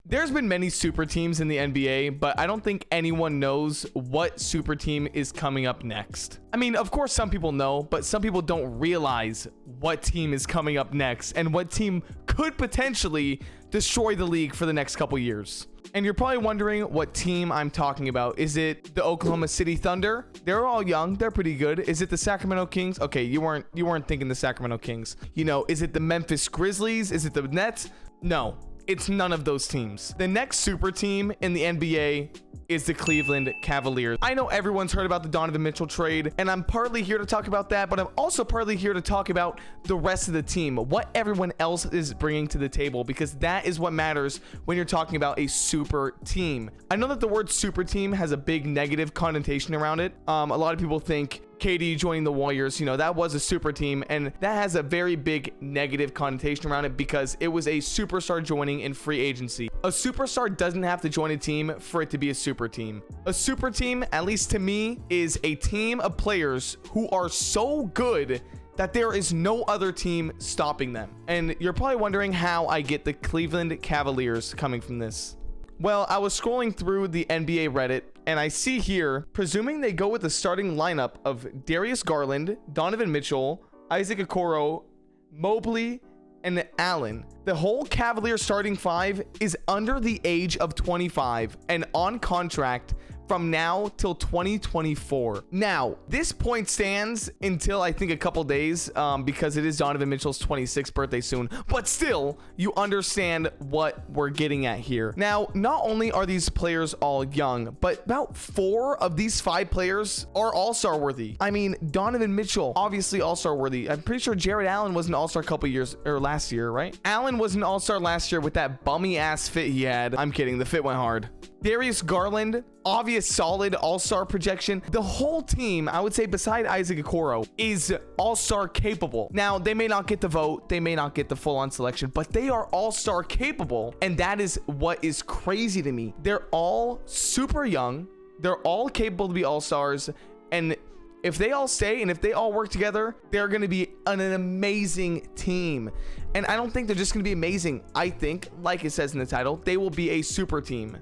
There's been many super teams in the NBA, but I don't think anyone knows what super team is coming up next. I mean, of course, some people know, but some people don't realize what team is coming up next and what team could potentially destroy the league for the next couple years. And you're probably wondering what team I'm talking about. Is it the Oklahoma City Thunder? They're all young. They're pretty good. Is it the Sacramento Kings? Okay, you weren't thinking the Sacramento Kings. You know, is it the Memphis Grizzlies? Is it the Nets? No, it's none of those teams. The next super team in the NBA is the Cleveland Cavaliers. I know everyone's heard about the Donovan Mitchell trade, and I'm partly here to talk about that, but I'm also partly here to talk about the rest of the team, what everyone else is bringing to the table, because that is what matters when you're talking about a super team. I know that the word super team has a big negative connotation around it. A lot of people think KD joining the Warriors, you know, that was a super team, and that has a very big negative connotation around it because it was a superstar joining in free agency. A superstar doesn't have to join a team for it to be a super team. A super team, at least to me, is a team of players who are so good that there is no other team stopping them. And you're probably wondering how I get the Cleveland Cavaliers coming from this. Well, I was scrolling through the NBA Reddit, and I see here, presuming they go with the starting lineup of Darius Garland, Donovan Mitchell, Isaac Okoro, Mobley, and Allen. The whole Cavaliers starting five is under the age of 25 and on contract from now till 2024. Now, this point stands until I think a couple days because it is Donovan Mitchell's 26th birthday soon, but still, you understand what we're getting at here. Now, not only are these players all young, but about 4 of these 5 players are all-star worthy. I mean, Donovan Mitchell, obviously all-star worthy. I'm pretty sure Jarratt Allen was an all-star a couple years, or last year, right? Allen was an all-star last year with that bummy ass fit he had. I'm kidding, the fit went hard. Darius Garland, obvious solid all-star projection. The whole team, I would say beside Isaac Okoro, is all-star capable. Now, they may not get the vote, they may not get the full-on selection, but they are all-star capable, and that is what is crazy to me. They're all super young, they're all capable to be all-stars, and if they all stay and if they all work together, they're going to be an amazing team. And I don't think they're just going to be amazing. I think, like it says in the title, they will be a super team.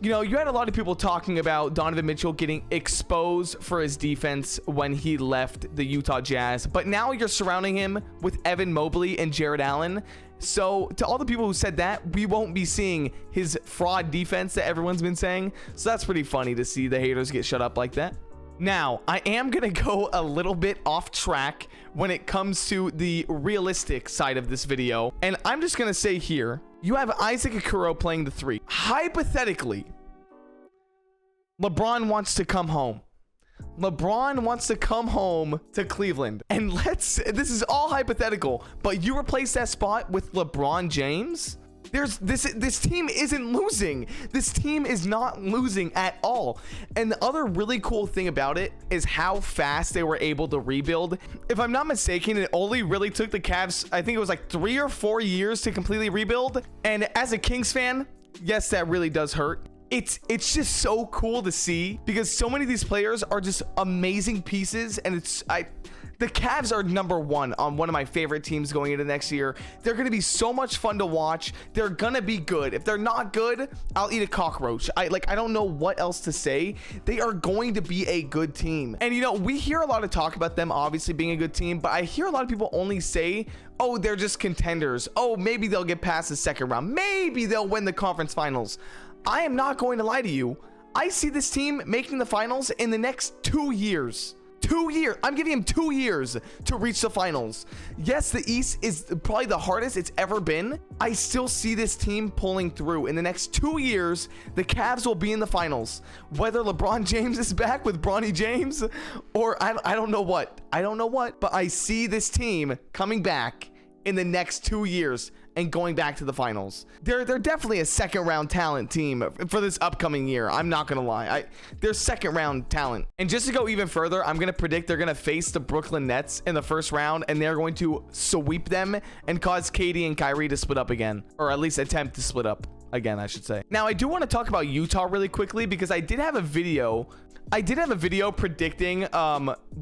You know, you had a lot of people talking about Donovan Mitchell getting exposed for his defense when he left the Utah Jazz, but now you're surrounding him with Evan Mobley and Jarratt Allen. So to all the people who said that, we won't be seeing his fraud defense that everyone's been saying. So that's pretty funny to see the haters get shut up like that. Now, I am going to go a little bit off track when it comes to the realistic side of this video. And I'm just going to say here, you have Isaac Okoro playing the 3. Hypothetically, LeBron wants to come home. LeBron wants to come home to Cleveland. And this is all hypothetical, but you replace that spot with LeBron James? This team isn't losing. This team is not losing at all. And the other really cool thing about it is how fast they were able to rebuild. If I'm not mistaken, it only really took the Cavs, I think it was like 3 or 4 years to completely rebuild. And as a Kings fan, yes, that really does hurt. It's just so cool to see because so many of these players are just amazing pieces, and the Cavs are #1 on one of my favorite teams going into next year. They're going to be so much fun to watch. They're going to be good. If they're not good, I'll eat a cockroach. I don't know what else to say. They are going to be a good team. And you know, we hear a lot of talk about them obviously being a good team, but I hear a lot of people only say, oh, they're just contenders. Oh, maybe they'll get past the second round. Maybe they'll win the conference finals. I am not going to lie to you. I see this team making the finals in the next 2 years. 2 years. I'm giving him 2 years to reach the finals. Yes, the East is probably the hardest it's ever been. I still see this team pulling through. In the next 2 years, the Cavs will be in the finals. Whether LeBron James is back with Bronny James or I don't know what. I don't know what, but I see this team coming back in the next 2 years and going back to the finals. They're definitely a second round talent team for this upcoming year. I'm not gonna lie. They're second round talent. And just to go even further, I'm gonna predict they're gonna face the Brooklyn Nets in the first round, and they're going to sweep them and cause KD and Kyrie to split up again, or at least attempt to split up again, I should say. Now, I do want to talk about Utah really quickly because I did have a video predicting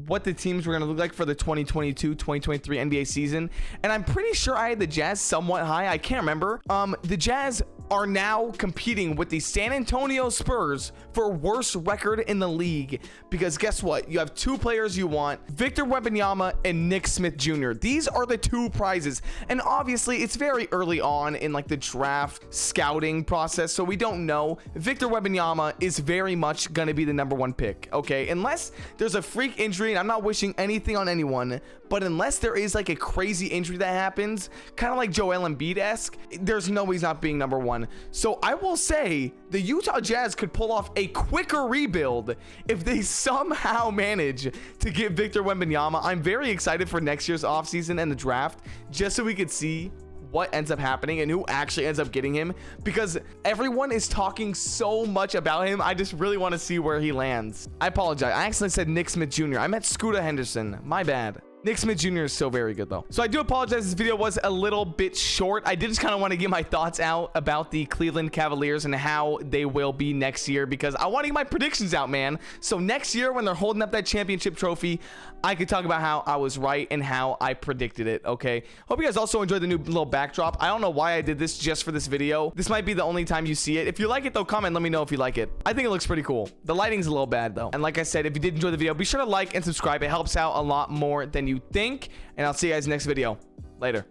what the teams were going to look like for the 2022-2023 NBA season, and I'm pretty sure I had the Jazz somewhat high. I can't remember. The Jazz are now competing with the San Antonio Spurs for worst record in the league, because guess what? You have two players you want, Victor Wembanyama and Nick Smith Jr. These are the two prizes, and obviously it's very early on in like the draft scouting process, so we don't know. Victor Wembanyama is very much gonna be the #1 pick, okay? Unless there's a freak injury, and I'm not wishing anything on anyone, but unless there is like a crazy injury that happens, kind of like Joel Embiid-esque, there's no way he's not being #1. So I will say the Utah Jazz could pull off a quicker rebuild if they somehow manage to get Victor Wembanyama. I'm very excited for next year's offseason and the draft, just so we could see what ends up happening and who actually ends up getting him, because everyone is talking so much about him. I just really want to see where he lands. I apologize, I accidentally said Nick Smith Jr. I meant Scooter Henderson, my bad. Nick Smith Jr. is still very good though. So I do apologize, this video was a little bit short. I did just kind of want to get my thoughts out about the Cleveland Cavaliers and how they will be next year, because I want to get my predictions out, man. So next year when they're holding up that championship trophy, I could talk about how I was right and how I predicted it, okay? Hope you guys also enjoyed the new little backdrop. I don't know why I did this just for this video. This might be the only time you see it. If you like it though, comment, let me know if you like it. I think it looks pretty cool. The lighting's a little bad though. And like I said, if you did enjoy the video, be sure to like and subscribe. It helps out a lot more than you think, and I'll see you guys next video. Later.